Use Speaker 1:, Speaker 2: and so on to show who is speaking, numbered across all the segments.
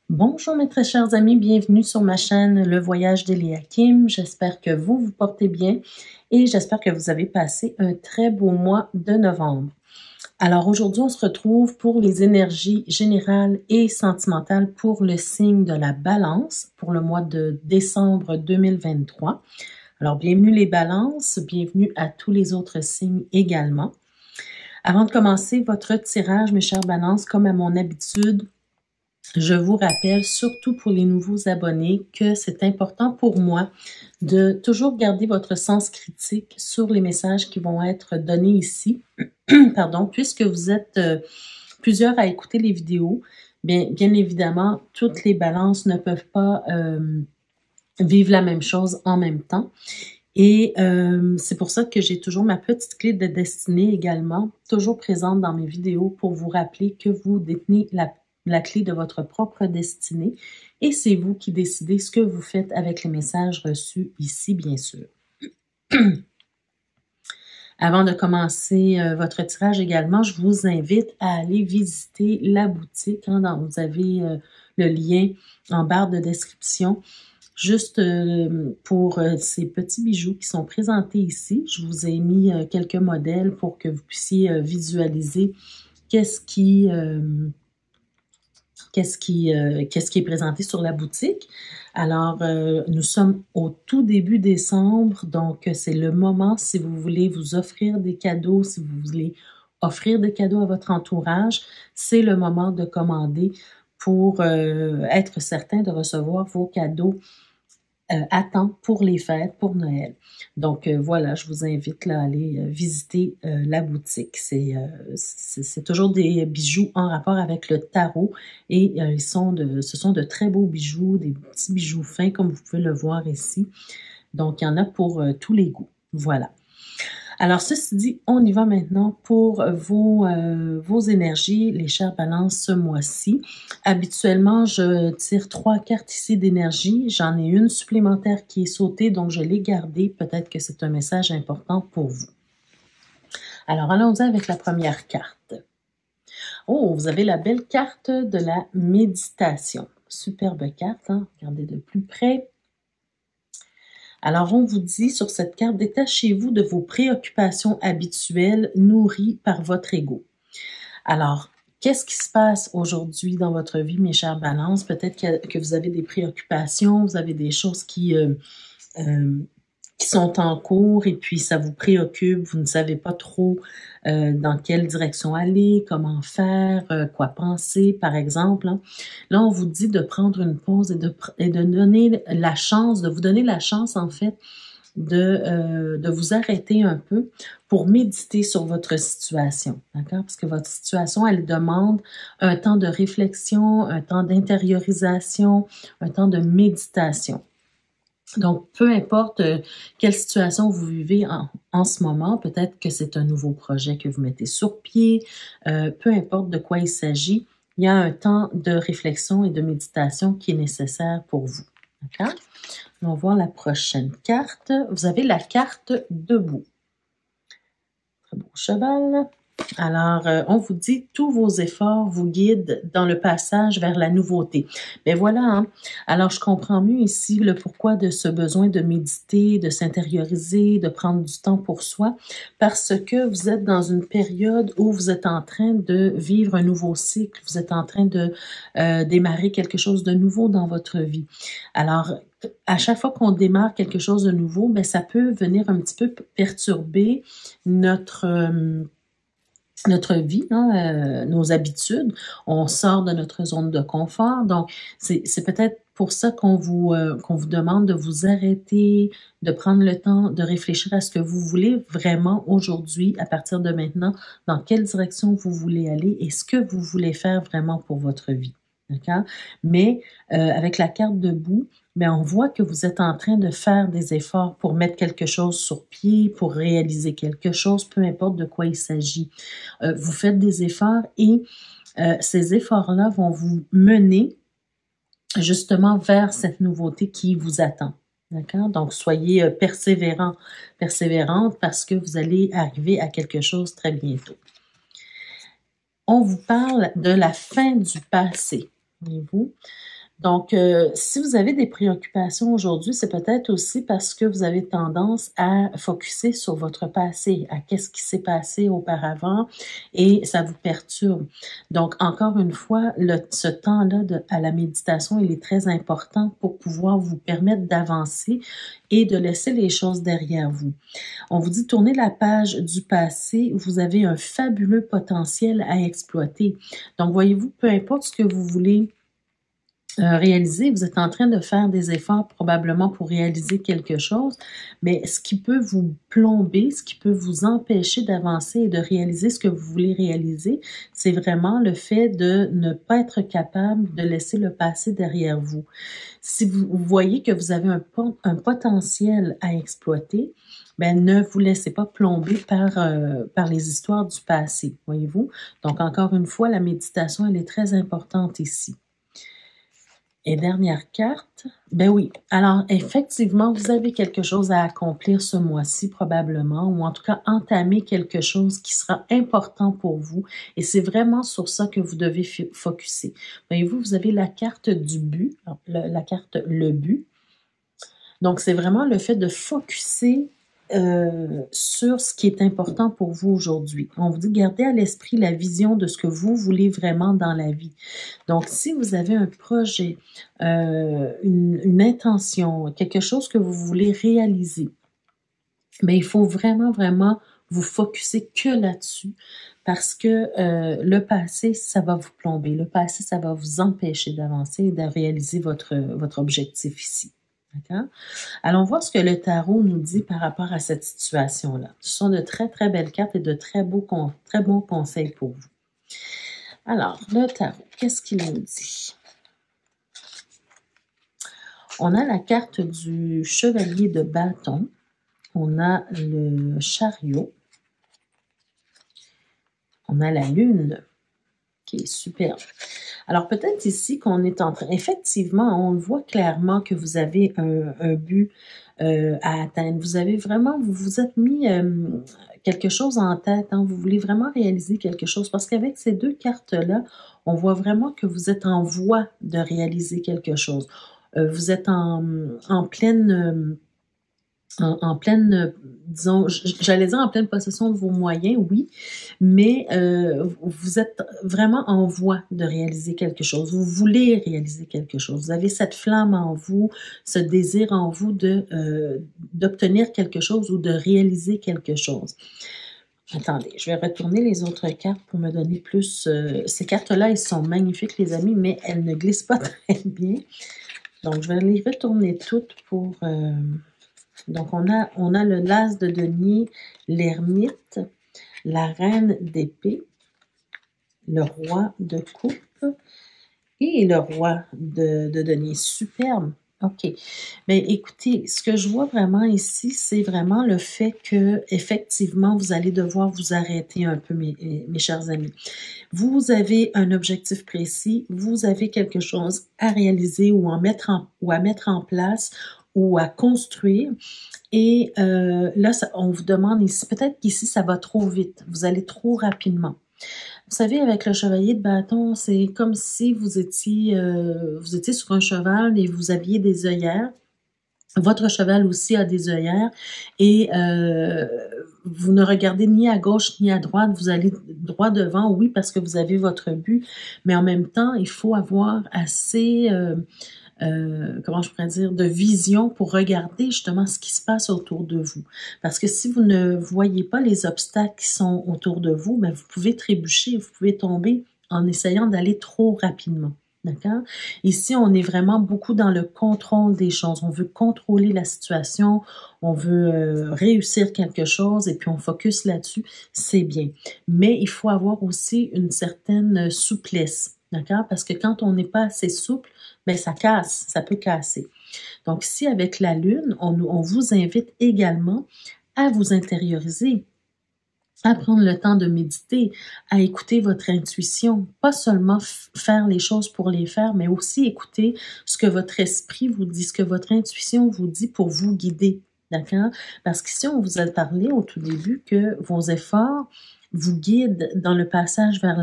Speaker 1: Bonjour mes très chers amis, bienvenue sur ma chaîne Le Voyage d'Eléa Kim. J'espère que vous vous portez bien et j'espère que vous avez passé un très beau mois de novembre. Alors aujourd'hui, on se retrouve pour les énergies générales et sentimentales pour le signe de la Balance pour le mois de décembre 2023. Alors bienvenue les Balances, bienvenue à tous les autres signes également. Avant de commencer votre tirage, mes chers Balances, comme à mon habitude, je vous rappelle, surtout pour les nouveaux abonnés, que c'est important pour moi de toujours garder votre sens critique sur les messages qui vont être donnés ici. Pardon, puisque vous êtes plusieurs à écouter les vidéos, bien évidemment, toutes les balances ne peuvent pas vivre la même chose en même temps. Et c'est pour ça que j'ai toujours ma petite clé de destinée également, toujours présente dans mes vidéos pour vous rappeler que vous détenez la clé de votre propre destinée et c'est vous qui décidez ce que vous faites avec les messages reçus ici, bien sûr. Avant de commencer votre tirage également, je vous invite à aller visiter la boutique. Vous avez le lien en barre de description. Juste pour ces petits bijoux qui sont présentés ici, je vous ai mis quelques modèles pour que vous puissiez visualiser qu'est-ce qui est présenté sur la boutique. Alors, nous sommes au tout début décembre, donc c'est le moment si vous voulez vous offrir des cadeaux, si vous voulez offrir des cadeaux à votre entourage, c'est le moment de commander pour être certain de recevoir vos cadeaux à temps pour les fêtes, pour Noël. Donc voilà, je vous invite là, à aller visiter la boutique. C'est toujours des bijoux en rapport avec le tarot et ce sont de très beaux bijoux, des petits bijoux fins comme vous pouvez le voir ici. Donc il y en a pour tous les goûts. Voilà. Alors, ceci dit, on y va maintenant pour vos énergies, les chères balances, ce mois-ci. Habituellement, je tire 3 cartes ici d'énergie. J'en ai une supplémentaire qui est sautée, donc je l'ai gardée. Peut-être que c'est un message important pour vous. Alors, allons-y avec la première carte. Oh, vous avez la belle carte de la méditation. Superbe carte, hein? Regardez de plus près. Alors, on vous dit sur cette carte, détachez-vous de vos préoccupations habituelles nourries par votre ego. Alors, qu'est-ce qui se passe aujourd'hui dans votre vie, mes chères balances? Peut-être que vous avez des préoccupations, vous avez des choses qui sont en cours et puis ça vous préoccupe, vous ne savez pas trop dans quelle direction aller, comment faire, quoi penser, par exemple. Hein. Là, on vous dit de prendre une pause et de donner la chance, de vous donner la chance, en fait, de vous arrêter un peu pour méditer sur votre situation, d'accord? Parce que votre situation, elle demande un temps de réflexion, un temps d'intériorisation, un temps de méditation. Donc, peu importe quelle situation vous vivez en ce moment, peut-être que c'est un nouveau projet que vous mettez sur pied, peu importe de quoi il s'agit, il y a un temps de réflexion et de méditation qui est nécessaire pour vous. D'accord? On va voir la prochaine carte. Vous avez la carte debout. Très beau cheval. Alors, on vous dit, tous vos efforts vous guident dans le passage vers la nouveauté. Ben voilà, hein? Alors je comprends mieux ici le pourquoi de ce besoin de méditer, de s'intérioriser, de prendre du temps pour soi, parce que vous êtes dans une période où vous êtes en train de vivre un nouveau cycle, vous êtes en train de démarrer quelque chose de nouveau dans votre vie. Alors, à chaque fois qu'on démarre quelque chose de nouveau, ben ça peut venir un petit peu perturber notre vie, hein, nos habitudes. On sort de notre zone de confort. Donc, c'est peut-être pour ça qu'on vous demande de vous arrêter, de prendre le temps de réfléchir à ce que vous voulez vraiment aujourd'hui, à partir de maintenant, dans quelle direction vous voulez aller et ce que vous voulez faire vraiment pour votre vie. D'accord? Mais avec la carte debout, bien, on voit que vous êtes en train de faire des efforts pour mettre quelque chose sur pied, pour réaliser quelque chose, peu importe de quoi il s'agit. Vous faites des efforts et ces efforts-là vont vous mener justement vers cette nouveauté qui vous attend. D'accord? Donc, soyez persévérante parce que vous allez arriver à quelque chose très bientôt. On vous parle de la fin du passé. Voyez-vous? Donc, si vous avez des préoccupations aujourd'hui, c'est peut-être aussi parce que vous avez tendance à focuser sur votre passé, à qu'est-ce qui s'est passé auparavant et ça vous perturbe. Donc, encore une fois, ce temps-là à la méditation, il est très important pour pouvoir vous permettre d'avancer et de laisser les choses derrière vous. On vous dit tournez la page du passé, vous avez un fabuleux potentiel à exploiter. Donc, voyez-vous, peu importe ce que vous voulez réaliser, vous êtes en train de faire des efforts probablement pour réaliser quelque chose, mais ce qui peut vous plomber, ce qui peut vous empêcher d'avancer et de réaliser ce que vous voulez réaliser, c'est vraiment le fait de ne pas être capable de laisser le passé derrière vous. Si vous voyez que vous avez un potentiel à exploiter, ben, ne vous laissez pas plomber par les histoires du passé, voyez-vous? Donc, encore une fois, la méditation, elle est très importante ici. Et dernière carte, ben oui, alors effectivement, vous avez quelque chose à accomplir ce mois-ci probablement, ou en tout cas entamer quelque chose qui sera important pour vous, et c'est vraiment sur ça que vous devez focusser. Voyez-vous, vous avez la carte du but, la carte le but, donc c'est vraiment le fait de focusser sur ce qui est important pour vous aujourd'hui. On vous dit gardez à l'esprit la vision de ce que vous voulez vraiment dans la vie. Donc, si vous avez un projet, une intention, quelque chose que vous voulez réaliser, mais il faut vraiment, vraiment vous focuser que là-dessus parce que le passé, ça va vous plomber. Le passé, ça va vous empêcher d'avancer et de réaliser votre objectif ici. D'accord? Allons voir ce que le tarot nous dit par rapport à cette situation-là. Ce sont de très, très belles cartes et de très bons conseils pour vous. Alors, le tarot, qu'est-ce qu'il nous dit? On a la carte du chevalier de bâton. On a le chariot. On a la lune, qui est superbe. Alors, peut-être ici qu'on est en train... Effectivement, on le voit clairement que vous avez un but à atteindre. Vous avez vraiment... Vous vous êtes mis quelque chose en tête. Hein? Vous voulez vraiment réaliser quelque chose. Parce qu'avec ces deux cartes-là, on voit vraiment que vous êtes en voie de réaliser quelque chose. Vous êtes en pleine... En pleine, disons, j'allais dire en pleine possession de vos moyens, oui, mais vous êtes vraiment en voie de réaliser quelque chose. Vous voulez réaliser quelque chose. Vous avez cette flamme en vous, ce désir en vous d'obtenir quelque chose ou de réaliser quelque chose. Attendez, je vais retourner les autres cartes pour me donner plus... ces cartes-là, elles sont magnifiques, les amis, mais elles ne glissent pas très bien. Donc, je vais les retourner toutes pour... Donc, on a le l'as de denier, l'ermite, la reine d'épée, le roi de coupe et le roi de denier. Superbe. OK. Mais écoutez, ce que je vois vraiment ici, c'est vraiment le fait que, effectivement, vous allez devoir vous arrêter un peu, mes chers amis. Vous avez un objectif précis, vous avez quelque chose à réaliser ou à mettre en place ou à construire. Et là, on vous demande ici, peut-être qu'ici, ça va trop vite. Vous allez trop rapidement. Vous savez, avec le chevalier de bâton, c'est comme si vous étiez sur un cheval et vous aviez des œillères. Votre cheval aussi a des œillères et vous ne regardez ni à gauche ni à droite, vous allez droit devant, oui, parce que vous avez votre but, mais en même temps, il faut avoir assez... comment je pourrais dire, de vision pour regarder justement ce qui se passe autour de vous. Parce que si vous ne voyez pas les obstacles qui sont autour de vous, ben vous pouvez trébucher, vous pouvez tomber en essayant d'aller trop rapidement. D'accord? Ici, on est vraiment beaucoup dans le contrôle des choses. On veut contrôler la situation, on veut réussir quelque chose et puis on focus là-dessus. C'est bien. Mais il faut avoir aussi une certaine souplesse. D'accord? Parce que quand on n'est pas assez souple, ben ça casse, ça peut casser. Donc ici, avec la lune, on vous invite également à vous intérioriser, à prendre le temps de méditer, à écouter votre intuition, pas seulement faire les choses pour les faire, mais aussi écouter ce que votre esprit vous dit, ce que votre intuition vous dit pour vous guider. D'accord? Parce qu'ici, on vous a parlé au tout début que vos efforts vous guident dans le passage vers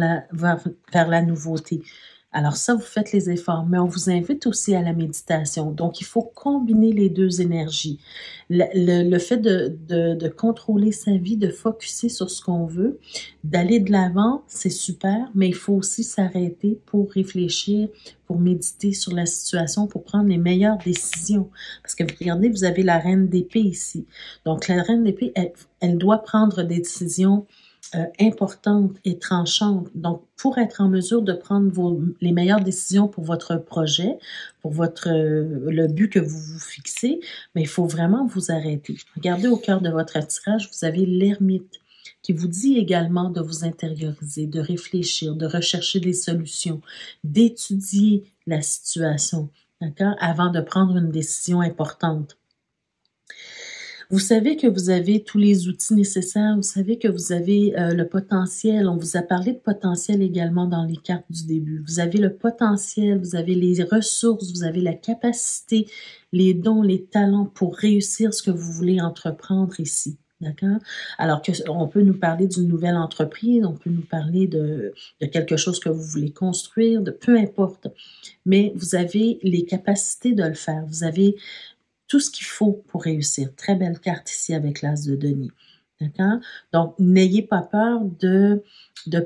Speaker 1: la nouveauté. Alors ça, vous faites les efforts, mais on vous invite aussi à la méditation. Donc, il faut combiner les deux énergies. Le fait de contrôler sa vie, de focusser sur ce qu'on veut, d'aller de l'avant, c'est super, mais il faut aussi s'arrêter pour réfléchir, pour méditer sur la situation, pour prendre les meilleures décisions. Parce que regardez, vous avez la reine d'épée ici. Donc, la reine d'épée, elle doit prendre des décisions importante et tranchante. Donc, pour être en mesure de prendre les meilleures décisions pour votre projet, pour le but que vous vous fixez, mais il faut vraiment vous arrêter. Regardez au cœur de votre tirage, vous avez l'ermite qui vous dit également de vous intérioriser, de réfléchir, de rechercher des solutions, d'étudier la situation, d'accord, avant de prendre une décision importante. Vous savez que vous avez tous les outils nécessaires, vous savez que vous avez le potentiel. On vous a parlé de potentiel également dans les cartes du début. Vous avez le potentiel, vous avez les ressources, vous avez la capacité, les dons, les talents pour réussir ce que vous voulez entreprendre ici. D'accord? Alors on peut nous parler d'une nouvelle entreprise, on peut nous parler de quelque chose que vous voulez construire, de peu importe. Mais vous avez les capacités de le faire. Vous avez tout ce qu'il faut pour réussir. Très belle carte ici avec l'As de denier. D'accord? Donc, n'ayez pas peur de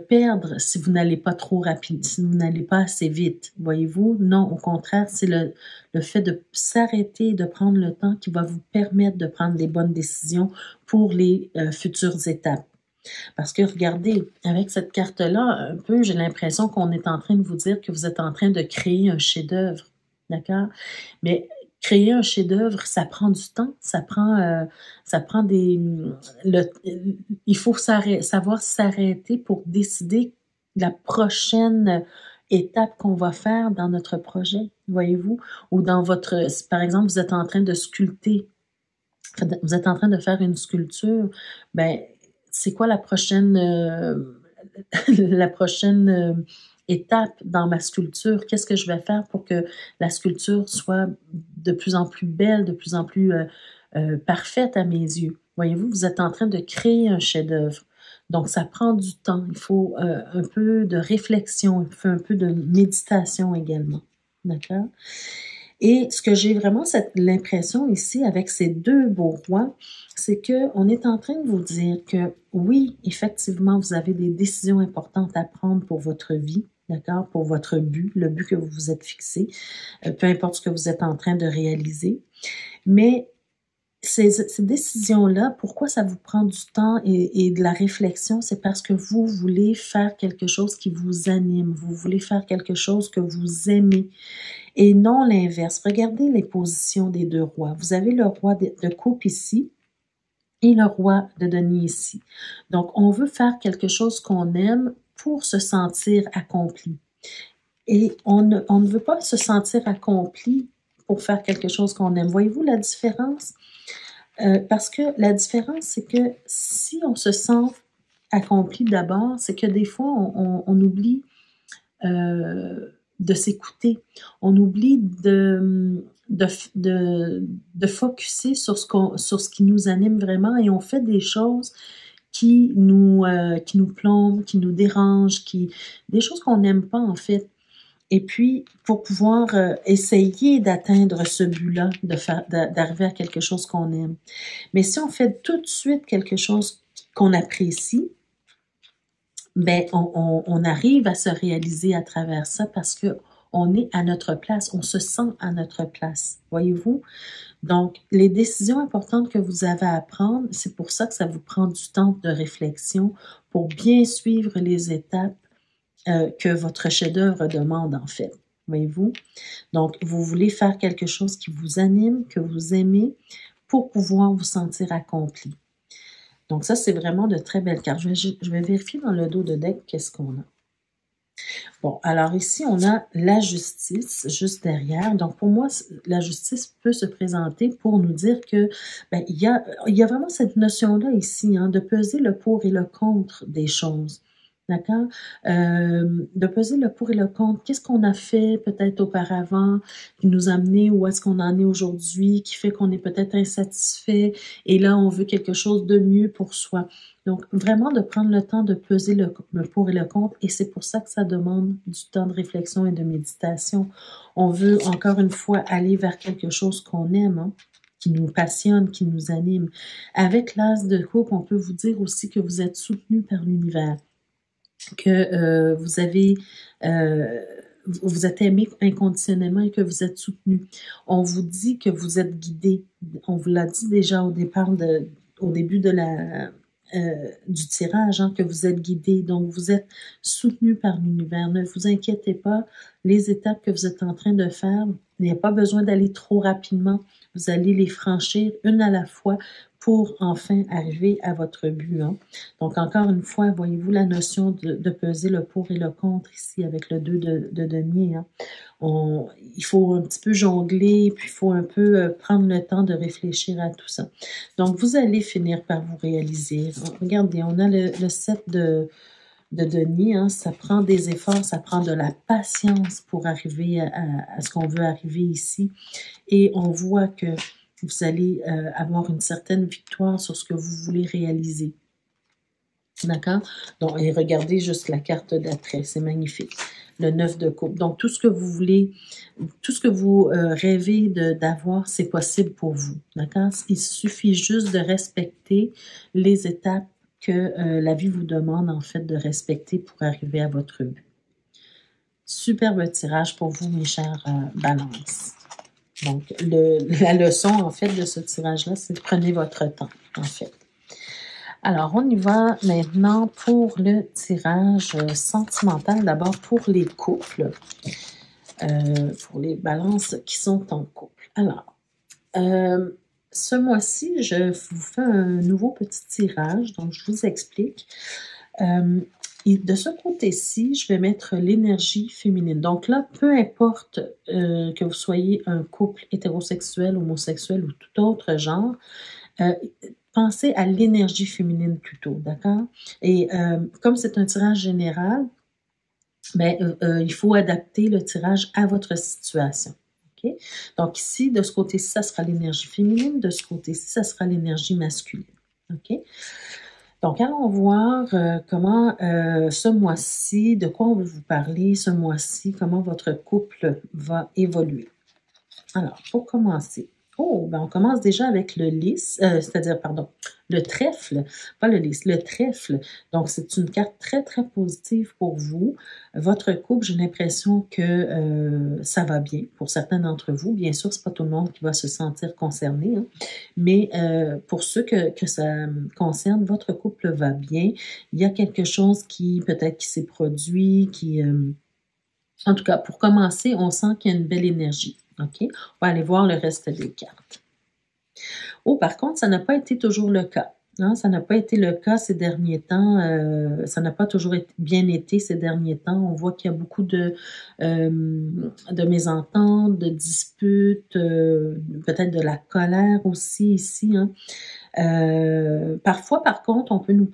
Speaker 1: perdre si vous n'allez pas trop rapide, si vous n'allez pas assez vite. Voyez-vous? Non, au contraire, c'est le fait de s'arrêter, de prendre le temps qui va vous permettre de prendre les bonnes décisions pour les futures étapes. Parce que regardez, avec cette carte-là, un peu, j'ai l'impression qu'on est en train de vous dire que vous êtes en train de créer un chef-d'œuvre. D'accord? Mais créer un chef-d'œuvre, ça prend du temps, ça prend il faut savoir s'arrêter pour décider la prochaine étape qu'on va faire dans notre projet, voyez-vous, ou par exemple, vous êtes en train de sculpter, vous êtes en train de faire une sculpture, ben, c'est quoi la prochaine étape dans ma sculpture? Qu'est-ce que je vais faire pour que la sculpture soit de plus en plus belle, de plus en plus parfaite à mes yeux? Voyez-vous, vous êtes en train de créer un chef-d'œuvre. Donc, ça prend du temps. Il faut un peu de réflexion, il faut un peu de méditation également. D'accord? Et ce que j'ai vraiment l'impression ici avec ces deux beaux rois, c'est qu'on est en train de vous dire que oui, effectivement, vous avez des décisions importantes à prendre pour votre vie, d'accord, pour votre but, le but que vous vous êtes fixé, peu importe ce que vous êtes en train de réaliser. Mais ces décisions-là, pourquoi ça vous prend du temps et de la réflexion? C'est parce que vous voulez faire quelque chose qui vous anime, vous voulez faire quelque chose que vous aimez et non l'inverse. Regardez les positions des deux rois. Vous avez le roi de coupe ici et le roi de denier ici. Donc, on veut faire quelque chose qu'on aime pour se sentir accompli. Et on ne veut pas se sentir accompli pour faire quelque chose qu'on aime. Voyez-vous la différence? Parce que la différence, c'est que si on se sent accompli d'abord, c'est que des fois, on oublie de s'écouter. On oublie de focusser sur ce qui nous anime vraiment et on fait des choses qui nous plombent, qui nous dérangent, des choses qu'on n'aime pas en fait. Et puis, pour pouvoir essayer d'atteindre ce but-là, d'arriver à quelque chose qu'on aime. Mais si on fait tout de suite quelque chose qu'on apprécie, ben on arrive à se réaliser à travers ça parce que on est à notre place, on se sent à notre place, voyez-vous? Donc, les décisions importantes que vous avez à prendre, c'est pour ça que ça vous prend du temps de réflexion pour bien suivre les étapes que votre chef-d'œuvre demande, en fait. Voyez-vous? Donc, vous voulez faire quelque chose qui vous anime, que vous aimez, pour pouvoir vous sentir accompli. Donc, ça, c'est vraiment de très belles cartes. Je vais vérifier dans le dos de deck qu'est-ce qu'on a. Bon, alors ici, on a la justice juste derrière. Donc, pour moi, la justice peut se présenter pour nous dire que ben, il y a vraiment cette notion-là ici, hein, de peser le pour et le contre des choses. d'accord? De peser le pour et le contre. Qu'est-ce qu'on a fait peut-être auparavant qui nous a amené où est-ce qu'on en est aujourd'hui, qui fait qu'on est peut-être insatisfait et là, on veut quelque chose de mieux pour soi. Donc, vraiment de prendre le temps de peser le pour et le contre et c'est pour ça que ça demande du temps de réflexion et de méditation. On veut, encore une fois, aller vers quelque chose qu'on aime, hein, qui nous passionne, qui nous anime. Avec l'as de coupe, on peut vous dire aussi que vous êtes soutenu par l'univers, que vous avez, vous êtes aimé inconditionnellement et que vous êtes soutenu. On vous dit que vous êtes guidé. On vous l'a dit déjà au début de du tirage, hein, que vous êtes guidé. Donc, vous êtes soutenu par l'univers. Ne vous inquiétez pas. Les étapes que vous êtes en train de faire, il n'y a pas besoin d'aller trop rapidement. Vous allez les franchir une à la fois pour enfin arriver à votre but, hein. Donc, encore une fois, voyez-vous la notion de peser le pour et le contre ici avec le 2 de denier, hein. Il faut un petit peu jongler, puis il faut un peu prendre le temps de réfléchir à tout ça. Donc, vous allez finir par vous réaliser. Regardez, on a le 7 de denier, hein, ça prend des efforts, ça prend de la patience pour arriver à ce qu'on veut arriver ici. Et on voit que vous allez avoir une certaine victoire sur ce que vous voulez réaliser. D'accord? Donc, et regardez juste la carte d'après, c'est magnifique. Le 9 de coupe. Donc, tout ce que vous voulez, tout ce que vous rêvez d'avoir, c'est possible pour vous. D'accord? Il suffit juste de respecter les étapes que la vie vous demande, en fait, de respecter pour arriver à votre but. Superbe tirage pour vous, mes chers balances. Donc, la leçon, en fait, de ce tirage-là, c'est de prenez votre temps, en fait. Alors, on y va maintenant pour le tirage sentimental. D'abord, pour les couples, pour les balances qui sont en couple. Alors, ce mois-ci, je vous fais un nouveau petit tirage, donc je vous explique. Et de ce côté-ci, je vais mettre l'énergie féminine. Donc là, peu importe que vous soyez un couple hétérosexuel, homosexuel ou tout autre genre, pensez à l'énergie féminine plutôt, d'accord? Et comme c'est un tirage général, ben, il faut adapter le tirage à votre situation. Okay? Donc ici, de ce côté-ci, ça sera l'énergie féminine. De ce côté-ci, ça sera l'énergie masculine. OK? Donc, allons voir comment ce mois-ci, de quoi on veut vous parler ce mois-ci, comment votre couple va évoluer. Alors, pour commencer, ben on commence déjà avec le lys, c'est-à-dire, pardon, le trèfle, pas le lys, le trèfle. Donc, c'est une carte très, très positive pour vous. Votre couple, j'ai l'impression que ça va bien pour certains d'entre vous. Bien sûr, c'est pas tout le monde qui va se sentir concerné, hein, mais pour ceux que ça concerne, votre couple va bien. Il y a quelque chose qui, peut-être, qui s'est produit, qui... en tout cas, pour commencer, on sent qu'il y a une belle énergie. OK? On va aller voir le reste des cartes. Oh, par contre, ça n'a pas été toujours le cas. Hein? Ça n'a pas été le cas ces derniers temps. Ça n'a pas toujours bien été ces derniers temps. On voit qu'il y a beaucoup de mésententes, de disputes, peut-être de la colère aussi ici. Hein? Parfois, par contre, on peut nous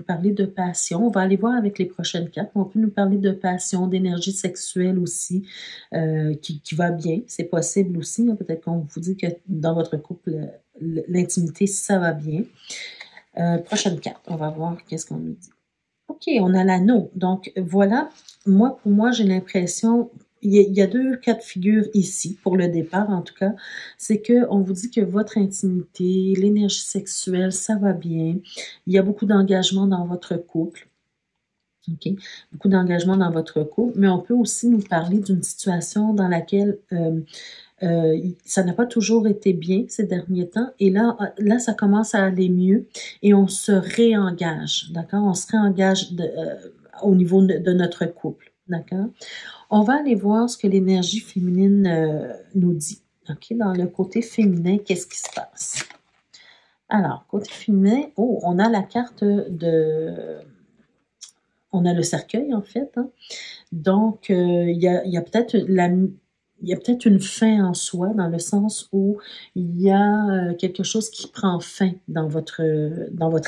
Speaker 1: parler de passion. On va aller voir avec les prochaines cartes. On peut nous parler de passion, d'énergie sexuelle aussi, qui va bien. C'est possible aussi. Hein. Peut-être qu'on vous dit que dans votre couple, l'intimité, ça va bien. Prochaine carte. On va voir qu'est-ce qu'on nous dit. OK, on a l'anneau. Donc, voilà. Pour moi, j'ai l'impression... Il y a deux cas de figure ici, pour le départ en tout cas, c'est qu'on vous dit que votre intimité, l'énergie sexuelle, ça va bien. Il y a beaucoup d'engagement dans votre couple. OK? Beaucoup d'engagement dans votre couple, mais on peut aussi nous parler d'une situation dans laquelle ça n'a pas toujours été bien ces derniers temps. Et là, ça commence à aller mieux et on se réengage, d'accord? On se réengage au niveau de notre couple, d'accord? On va aller voir ce que l'énergie féminine nous dit. OK? Dans le côté féminin, qu'est-ce qui se passe? Alors, côté féminin, on a la carte on a le cercueil, en fait. Hein? Donc, il y a peut-être une fin en soi, dans le sens où il y a quelque chose qui prend fin dans votre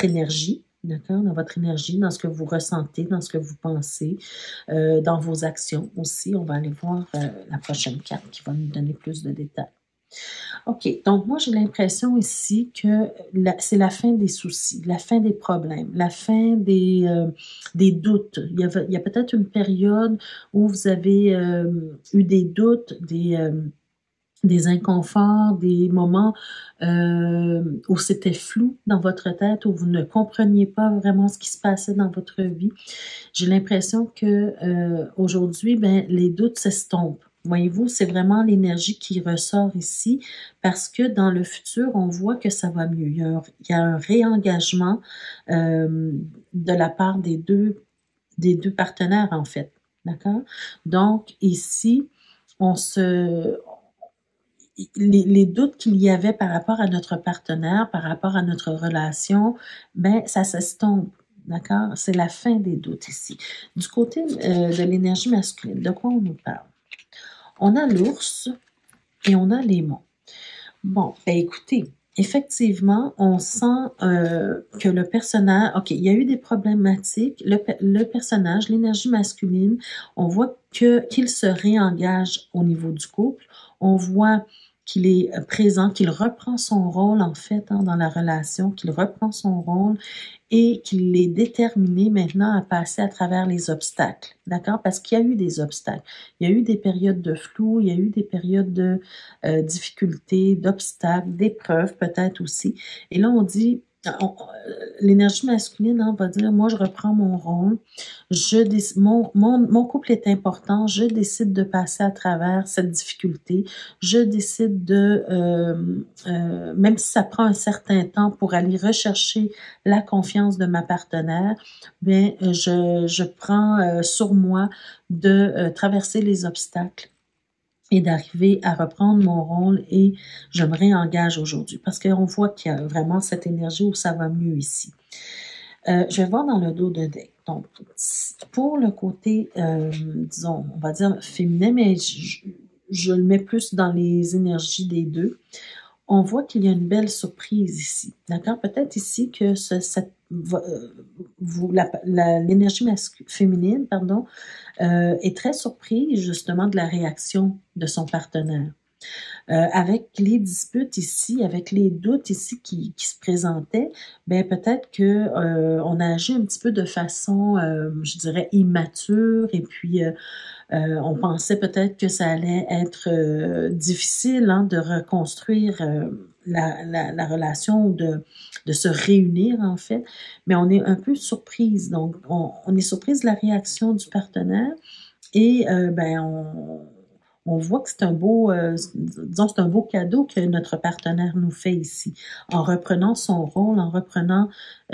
Speaker 1: énergie. d'accord? Dans votre énergie, dans ce que vous ressentez, dans ce que vous pensez, dans vos actions aussi. On va aller voir la prochaine carte qui va nous donner plus de détails. OK, donc moi j'ai l'impression ici que c'est la fin des soucis, la fin des problèmes, la fin des doutes. Il y a peut-être une période où vous avez eu des doutes, des inconforts, des moments où c'était flou dans votre tête, où vous ne compreniez pas vraiment ce qui se passait dans votre vie. J'ai l'impression que aujourd'hui, ben, les doutes s'estompent. Voyez-vous, c'est vraiment l'énergie qui ressort ici parce que dans le futur, on voit que ça va mieux. Il y a un réengagement de la part des deux partenaires, en fait. D'accord? Donc, ici, les doutes qu'il y avait par rapport à notre partenaire, par rapport à notre relation, ben, ça s'estompe. D'accord? C'est la fin des doutes ici. Du côté de l'énergie masculine, de quoi on nous parle? On a l'ours et on a l'aimant. Bon, ben écoutez, effectivement, on sent que le personnage... OK, il y a eu des problématiques. Le personnage, l'énergie masculine, on voit qu'il se réengage au niveau du couple. On voit qu'il est présent, qu'il reprend son rôle, en fait, hein, dans la relation, qu'il reprend son rôle et qu'il est déterminé maintenant à passer à travers les obstacles, d'accord? Parce qu'il y a eu des obstacles. Il y a eu des périodes de flou, il y a eu des périodes de difficultés, d'obstacles, d'épreuves peut-être aussi. Et là, on dit, l'énergie masculine hein, va dire, moi, je reprends mon rôle, mon couple est important, je décide de passer à travers cette difficulté, je décide de, même si ça prend un certain temps pour aller rechercher la confiance de ma partenaire, bien, je prends sur moi de traverser les obstacles et d'arriver à reprendre mon rôle et je me réengage aujourd'hui parce qu'on voit qu'il y a vraiment cette énergie où ça va mieux ici. Je vais voir dans le dos de deck. Donc, pour le côté, disons, on va dire féminin, mais je le mets plus dans les énergies des deux. On voit qu'il y a une belle surprise ici, d'accord? Peut-être ici que l'énergie féminine, pardon, est très surprise justement de la réaction de son partenaire. Avec les disputes ici, avec les doutes ici qui se présentaient, ben peut-être que on a agi un petit peu de façon, je dirais, immature et puis on pensait peut-être que ça allait être difficile hein, de reconstruire la relation ou de se réunir en fait, mais on est un peu surprise. Donc, on est surprise de la réaction du partenaire et ben on voit que c'est un beau, disons, c'est un beau cadeau que notre partenaire nous fait ici, en reprenant son rôle, en reprenant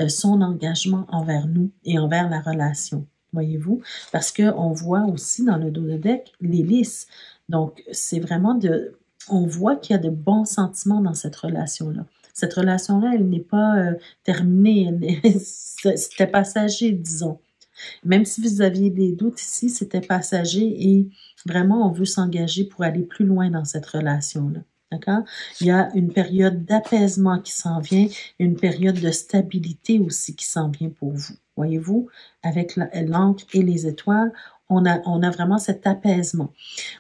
Speaker 1: son engagement envers nous et envers la relation. Voyez-vous? Parce qu'on voit aussi dans le dos de deck l'hélice. Donc, c'est vraiment on voit qu'il y a de bons sentiments dans cette relation-là. Cette relation-là, elle n'est pas terminée. C'était passager, disons. Même si vous aviez des doutes ici, c'était passager et vraiment, on veut s'engager pour aller plus loin dans cette relation-là. D'accord? Il y a une période d'apaisement qui s'en vient et une période de stabilité aussi qui s'en vient pour vous. Voyez-vous, avec l'encre et les étoiles, on a vraiment cet apaisement.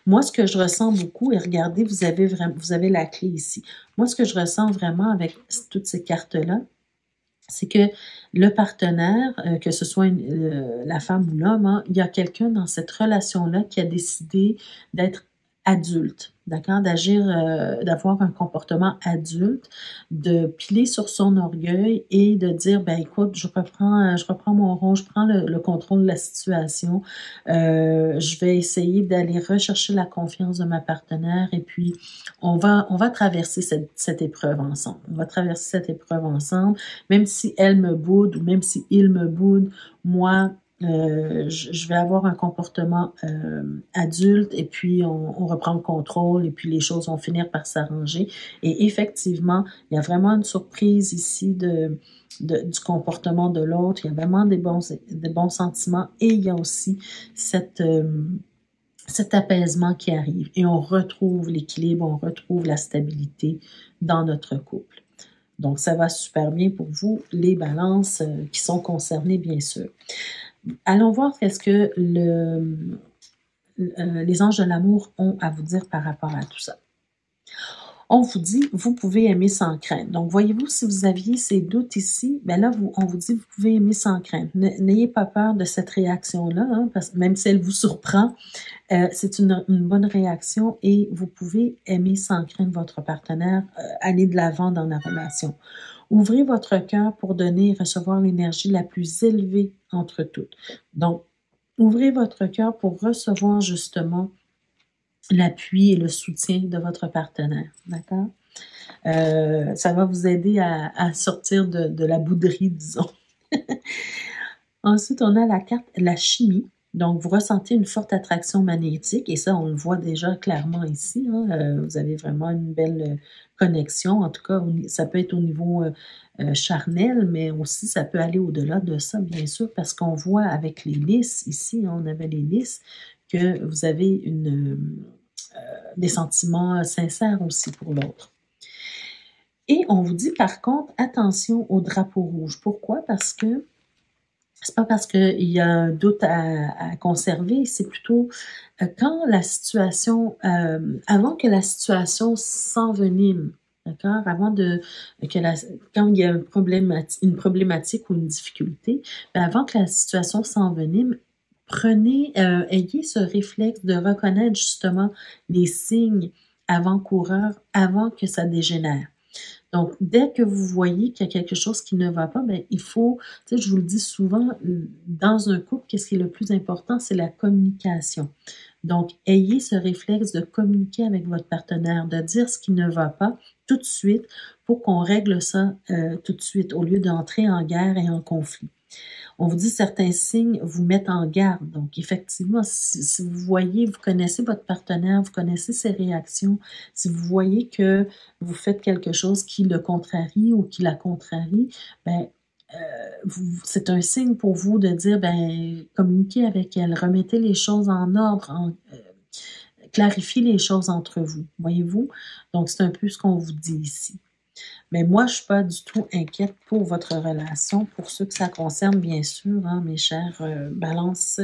Speaker 1: Moi, ce que je ressens beaucoup, et regardez, vous avez la clé ici. Moi, ce que je ressens vraiment avec toutes ces cartes-là, c'est que le partenaire, que ce soit la femme ou l'homme, hein, il y a quelqu'un dans cette relation-là qui a décidé d'être adulte, d'accord? D'agir, d'avoir un comportement adulte, de piler sur son orgueil et de dire, ben écoute, je reprends mon rôle, je prends le contrôle de la situation, je vais essayer d'aller rechercher la confiance de ma partenaire et puis on va traverser cette épreuve ensemble. On va traverser cette épreuve ensemble, même si elle me boude ou même si il me boude, moi, je vais avoir un comportement adulte et puis on reprend le contrôle et puis les choses vont finir par s'arranger. Et effectivement, il y a vraiment une surprise ici du comportement de l'autre. Il y a vraiment des bons sentiments et il y a aussi cet apaisement qui arrive et on retrouve l'équilibre, on retrouve la stabilité dans notre couple. Donc, ça va super bien pour vous, les balances qui sont concernées, bien sûr. Allons voir qu'est-ce que les anges de l'amour ont à vous dire par rapport à tout ça. On vous dit, vous pouvez aimer sans crainte. Donc, voyez-vous, si vous aviez ces doutes ici, ben là, on vous dit, vous pouvez aimer sans crainte. N'ayez pas peur de cette réaction-là, hein, parce que même si elle vous surprend, c'est une bonne réaction et vous pouvez aimer sans crainte votre partenaire, aller de l'avant dans la relation. Ouvrez votre cœur pour donner et recevoir l'énergie la plus élevée entre toutes. Donc, ouvrez votre cœur pour recevoir justement l'appui et le soutien de votre partenaire, d'accord? Ça va vous aider à sortir de la bouderie, disons. Ensuite, on a la carte la chimie. Donc, vous ressentez une forte attraction magnétique et ça, on le voit déjà clairement ici. Hein? Vous avez vraiment une belle connexion. En tout cas, ça peut être au niveau charnel, mais aussi ça peut aller au-delà de ça, bien sûr, parce qu'on voit avec les lys ici, hein, on avait les lys, que vous avez des sentiments sincères aussi pour l'autre. Et on vous dit par contre, attention au drapeau rouge. Pourquoi? Parce que c'est pas parce qu'il y a un doute à conserver, c'est plutôt quand la situation, avant que la situation s'envenime, d'accord? Quand il y a une problématique ou une difficulté, avant que la situation s'envenime, ayez ce réflexe de reconnaître justement les signes avant-coureurs avant que ça dégénère. Donc, dès que vous voyez qu'il y a quelque chose qui ne va pas, bien, il faut, tu sais, je vous le dis souvent, dans un couple, qu'est-ce qui est le plus important? C'est la communication. Donc, ayez ce réflexe de communiquer avec votre partenaire, de dire ce qui ne va pas tout de suite pour qu'on règle ça tout de suite, au lieu d'entrer en guerre et en conflit. On vous dit certains signes vous mettent en garde. Donc, effectivement, si vous voyez, vous connaissez votre partenaire, vous connaissez ses réactions, si vous voyez que vous faites quelque chose qui le contrarie ou qui la contrarie, ben, c'est un signe pour vous de dire, ben, communiquez avec elle, remettez les choses en ordre, clarifiez les choses entre vous, voyez-vous? Donc, c'est un peu ce qu'on vous dit ici. Mais moi, je ne suis pas du tout inquiète pour votre relation, pour ceux que ça concerne, bien sûr, hein, mes chères balances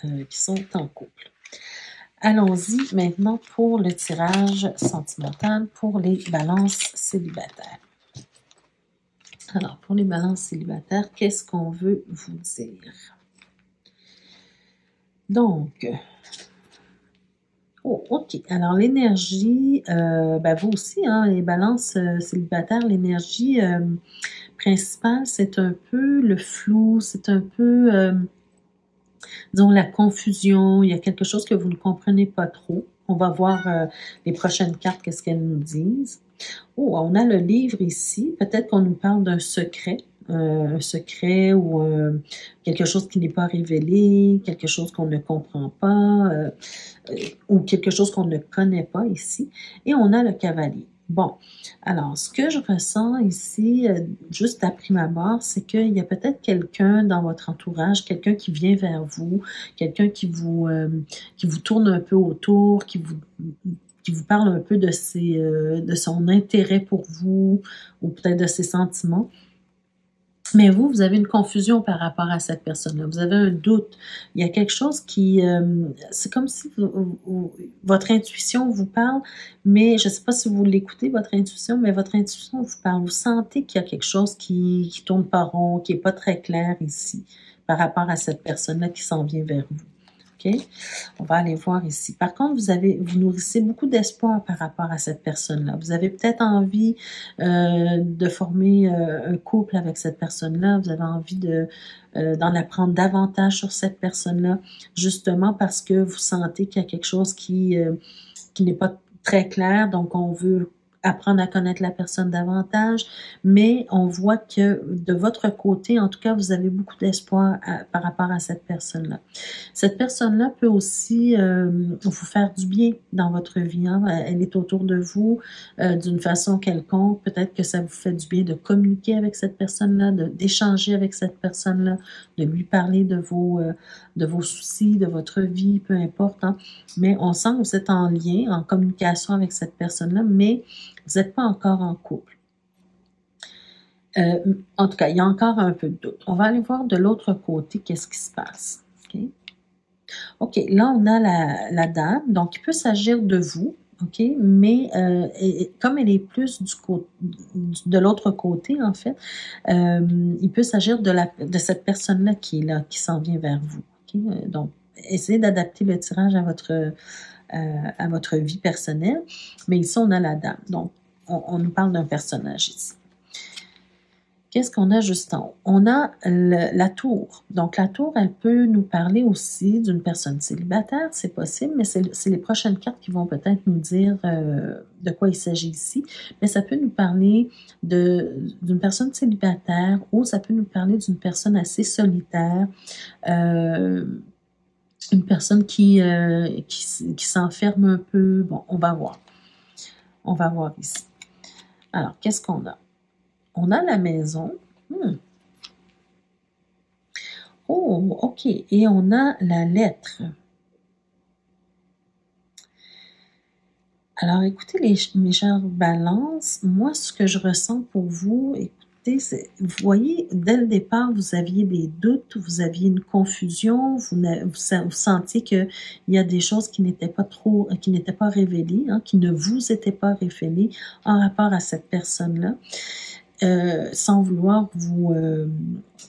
Speaker 1: qui sont en couple. Allons-y maintenant pour le tirage sentimental pour les balances célibataires. Alors, pour les balances célibataires, qu'est-ce qu'on veut vous dire? Donc, oh, OK. Alors, l'énergie, vous aussi, hein, les balances célibataires, l'énergie principale, c'est un peu le flou, c'est un peu, disons, la confusion. Il y a quelque chose que vous ne comprenez pas trop. On va voir les prochaines cartes, qu'est-ce qu'elles nous disent. Oh, on a le livre ici. Peut-être qu'on nous parle d'un secret. Un secret ou quelque chose qui n'est pas révélé, quelque chose qu'on ne comprend pas, ou quelque chose qu'on ne connaît pas ici. Et on a le cavalier. Bon, alors, ce que je ressens ici, juste à prime abord, c'est qu'il y a peut-être quelqu'un dans votre entourage, quelqu'un qui vient vers vous, quelqu'un qui vous tourne un peu autour, qui vous parle un peu de son intérêt pour vous, ou peut-être de ses sentiments. Mais vous avez une confusion par rapport à cette personne-là. Vous avez un doute. Il y a quelque chose qui... c'est comme si votre intuition vous parle, mais je ne sais pas si vous l'écoutez, votre intuition, mais votre intuition vous parle. Vous sentez qu'il y a quelque chose qui tourne pas rond, qui n'est pas très clair ici, par rapport à cette personne-là qui s'en vient vers vous. OK? On va aller voir ici. Par contre, vous nourrissez beaucoup d'espoir par rapport à cette personne-là. Vous avez peut-être envie de former un couple avec cette personne-là. Vous avez envie d'en apprendre davantage sur cette personne-là, justement parce que vous sentez qu'il y a quelque chose qui n'est pas très clair. Donc, on veut apprendre à connaître la personne davantage, mais on voit que de votre côté, en tout cas, vous avez beaucoup d'espoir par rapport à cette personne-là. Cette personne-là peut aussi vous faire du bien dans votre vie. Hein? Elle est autour de vous d'une façon quelconque. Peut-être que ça vous fait du bien de communiquer avec cette personne-là, d'échanger avec cette personne-là, de lui parler de vos soucis, de votre vie, peu importe. Hein? Mais on sent que vous êtes en lien, en communication avec cette personne-là, mais vous n'êtes pas encore en couple. En tout cas, il y a encore un peu de doute. On va aller voir de l'autre côté qu'est-ce qui se passe. OK? OK, là, on a la dame. Donc, il peut s'agir de vous. OK? Mais comme elle est plus de l'autre côté, en fait, il peut s'agir de cette personne-là qui est là, qui s'en vient vers vous. OK? Donc, essayez d'adapter le tirage à votre vie personnelle. Mais ici, on a la dame. Donc, on nous parle d'un personnage ici. Qu'est-ce qu'on a juste en haut? On a la tour. Donc, la tour, elle peut nous parler aussi d'une personne célibataire, c'est possible, mais c'est les prochaines cartes qui vont peut-être nous dire de quoi il s'agit ici. Mais ça peut nous parler d'une personne célibataire ou ça peut nous parler d'une personne assez solitaire, une personne qui s'enferme un peu. Bon, on va voir. On va voir ici. Alors, qu'est-ce qu'on a? On a la maison. Oh, OK. Et on a la lettre. Alors, écoutez, mes chères balances, moi, ce que je ressens pour vous, écoutez, vous voyez, dès le départ, vous aviez des doutes, vous aviez une confusion, vous sentiez qu'il y a des choses qui n'étaient pas révélées, hein, qui ne vous étaient pas révélées en rapport à cette personne-là. Sans vouloir vous,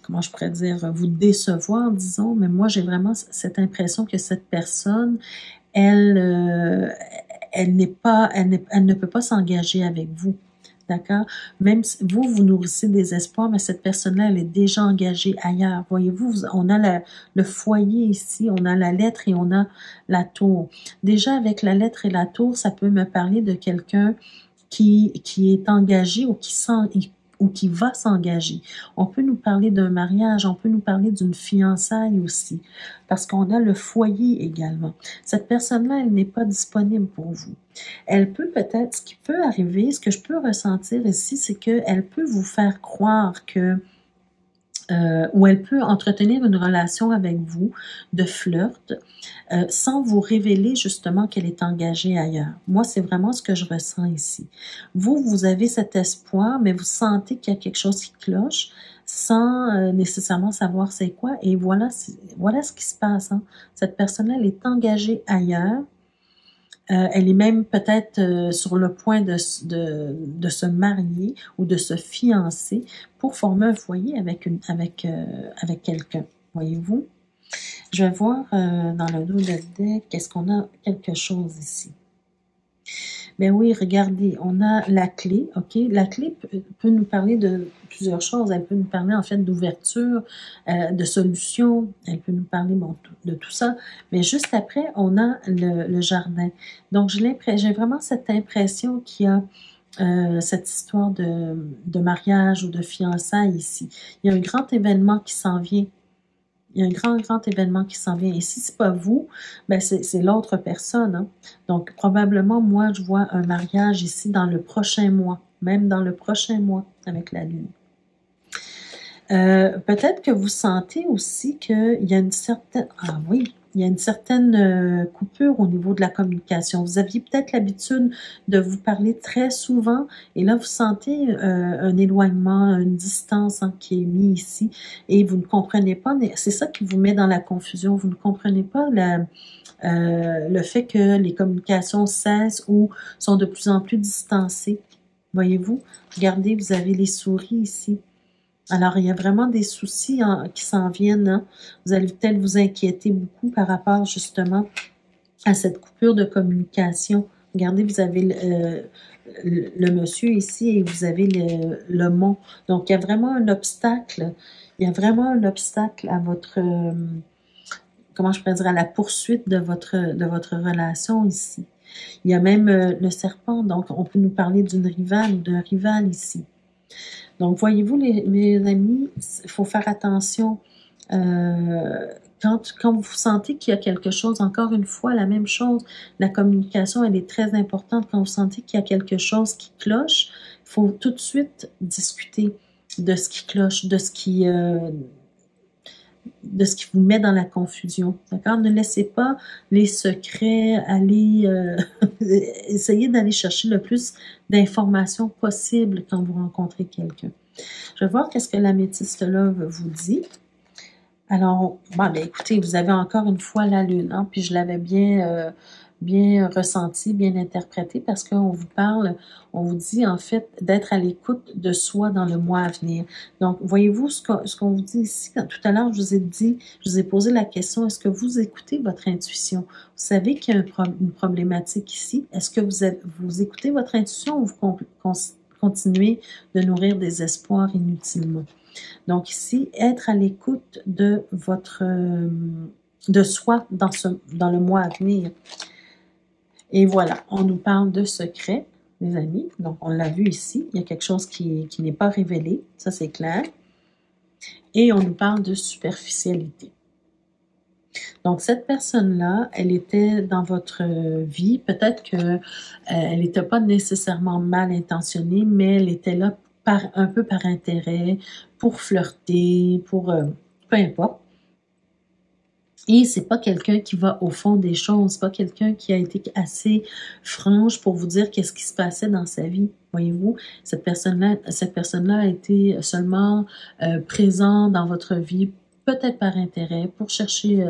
Speaker 1: comment je pourrais dire, vous décevoir, disons, mais moi, j'ai vraiment cette impression que cette personne, elle ne peut pas s'engager avec vous. D'accord? Même si vous nourrissez des espoirs, mais cette personne-là, elle est déjà engagée ailleurs. Voyez-vous, on a le foyer ici, on a la lettre et on a la tour. Déjà, avec la lettre et la tour, ça peut me parler de quelqu'un qui est engagé ou qui va s'engager. On peut nous parler d'un mariage, on peut nous parler d'une fiançaille aussi, parce qu'on a le foyer également. Cette personne-là, elle n'est pas disponible pour vous. Elle peut peut-être, ce qui peut arriver, ce que je peux ressentir ici, c'est qu'elle peut vous faire croire que ou elle peut entretenir une relation avec vous de flirt sans vous révéler justement qu'elle est engagée ailleurs. Moi, c'est vraiment ce que je ressens ici. Vous avez cet espoir, mais vous sentez qu'il y a quelque chose qui cloche sans nécessairement savoir c'est quoi. Et voilà ce qui se passe. Hein. Cette personne-là, elle est engagée ailleurs. Elle est même peut-être sur le point de se marier ou de se fiancer pour former un foyer avec quelqu'un. Voyez-vous? Je vais voir dans le dos de deck, est-ce qu'on a quelque chose ici? Ben oui, regardez, on a la clé, OK? La clé peut nous parler de plusieurs choses. Elle peut nous parler, en fait, d'ouverture, de solution. Elle peut nous parler, bon, de tout ça. Mais juste après, on a le jardin. Donc, j'ai vraiment cette impression qu'il y a cette histoire de mariage ou de fiançailles ici. Il y a un grand événement qui s'en vient. Il y a un grand événement qui s'en vient. Et si ce n'est pas vous, ben c'est l'autre personne. Hein? Donc, probablement, moi, je vois un mariage ici dans le prochain mois, même dans le prochain mois avec la Lune. Peut-être que vous sentez aussi qu'il y a une certaine... Ah oui, il y a une certaine coupure au niveau de la communication. Vous aviez peut-être l'habitude de vous parler très souvent et là, vous sentez un éloignement, une distance hein, qui est mise ici et vous ne comprenez pas. C'est ça qui vous met dans la confusion. Vous ne comprenez pas le fait que les communications cessent ou sont de plus en plus distancées. Voyez-vous? Regardez, vous avez les souris ici. Alors, il y a vraiment des soucis qui s'en viennent. Hein. Vous allez peut-être vous inquiéter beaucoup par rapport justement à cette coupure de communication. Regardez, vous avez le monsieur ici et vous avez le mont. Donc, il y a vraiment un obstacle. Il y a vraiment un obstacle à votre... comment je pourrais dire, à la poursuite de votre relation ici. Il y a même le serpent. Donc, on peut nous parler d'une rivale ou d'un rival ici. Donc, voyez-vous, mes amis, il faut faire attention. Quand vous sentez qu'il y a quelque chose, encore une fois, la même chose, la communication, elle est très importante. Quand vous sentez qu'il y a quelque chose qui cloche, il faut tout de suite discuter de ce qui cloche, de ce qui vous met dans la confusion. D'accord? Ne laissez pas les secrets aller... essayez d'aller chercher le plus d'informations possible quand vous rencontrez quelqu'un. Je vais voir qu'est-ce que l'améthyste là vous dit. Alors, bon, ben, écoutez, vous avez encore une fois la lune, hein, puis je l'avais bien ressenti, bien interprété, parce qu'on vous parle, on vous dit en fait d'être à l'écoute de soi dans le mois à venir. Donc, voyez-vous ce qu'on vous dit ici, tout à l'heure, je vous ai dit, je vous ai posé la question, est-ce que vous écoutez votre intuition? Vous savez qu'il y a une problématique ici. Est-ce que vous écoutez votre intuition ou vous continuez de nourrir des espoirs inutilement? Donc ici, être à l'écoute de de soi dans le mois à venir. Et voilà, on nous parle de secret, les amis. Donc, on l'a vu ici, il y a quelque chose qui n'est pas révélé, ça c'est clair. Et on nous parle de superficialité. Donc, cette personne-là, elle était dans votre vie, peut-être qu'elle n'était pas nécessairement mal intentionnée, mais elle était là un peu par intérêt, pour flirter, pour peu importe. Et c'est pas quelqu'un qui va au fond des choses, c'est pas quelqu'un qui a été assez franche pour vous dire qu'est-ce qui se passait dans sa vie. Voyez-vous, cette personne-là a été seulement présente dans votre vie, peut-être par intérêt, pour chercher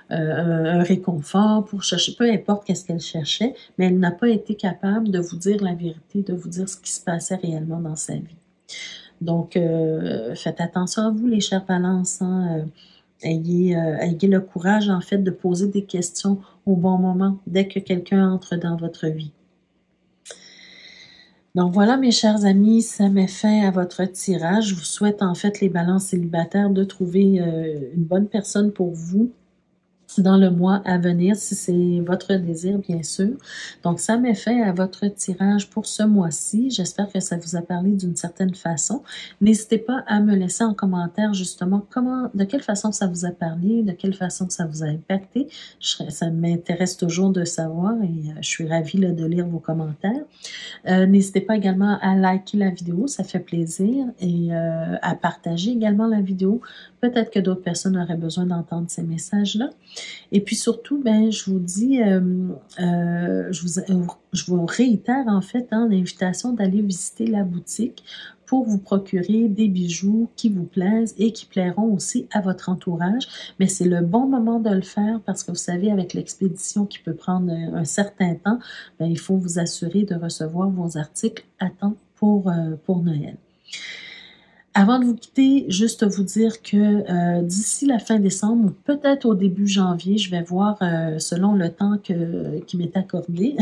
Speaker 1: un réconfort, pour chercher, peu importe qu'est-ce qu'elle cherchait, mais elle n'a pas été capable de vous dire la vérité, de vous dire ce qui se passait réellement dans sa vie. Donc, faites attention à vous, les chères balances, hein, ayez le courage, en fait, de poser des questions au bon moment, dès que quelqu'un entre dans votre vie. Donc voilà, mes chers amis, ça met fin à votre tirage. Je vous souhaite, en fait, les balances célibataires, de trouver une bonne personne pour vous dans le mois à venir, si c'est votre désir, bien sûr. Donc, ça met fin à votre tirage pour ce mois-ci. J'espère que ça vous a parlé d'une certaine façon. N'hésitez pas à me laisser en commentaire, justement, de quelle façon ça vous a parlé, de quelle façon ça vous a impacté. Ça m'intéresse toujours de savoir et je suis ravie là, de lire vos commentaires. N'hésitez pas également à liker la vidéo, ça fait plaisir, et à partager également la vidéo. Peut-être que d'autres personnes auraient besoin d'entendre ces messages-là. Et puis surtout, ben, je vous dis, je vous réitère en fait l'invitation d'aller visiter la boutique pour vous procurer des bijoux qui vous plaisent et qui plairont aussi à votre entourage. Mais c'est le bon moment de le faire parce que vous savez, avec l'expédition qui peut prendre un certain temps, ben, il faut vous assurer de recevoir vos articles à temps pour Noël. Avant de vous quitter, juste vous dire que d'ici la fin décembre, ou peut-être au début janvier, je vais voir selon le temps qui m'est accordé,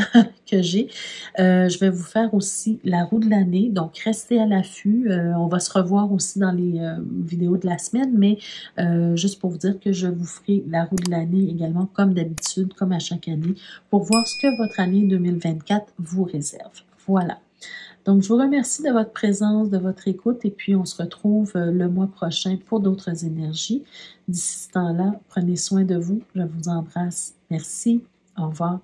Speaker 1: que j'ai, je vais vous faire aussi la roue de l'année. Donc, restez à l'affût. On va se revoir aussi dans les vidéos de la semaine, mais juste pour vous dire que je vous ferai la roue de l'année également, comme d'habitude, comme à chaque année, pour voir ce que votre année 2024 vous réserve. Voilà. Donc, je vous remercie de votre présence, de votre écoute, et puis on se retrouve le mois prochain pour d'autres énergies. D'ici ce temps-là, prenez soin de vous. Je vous embrasse. Merci. Au revoir.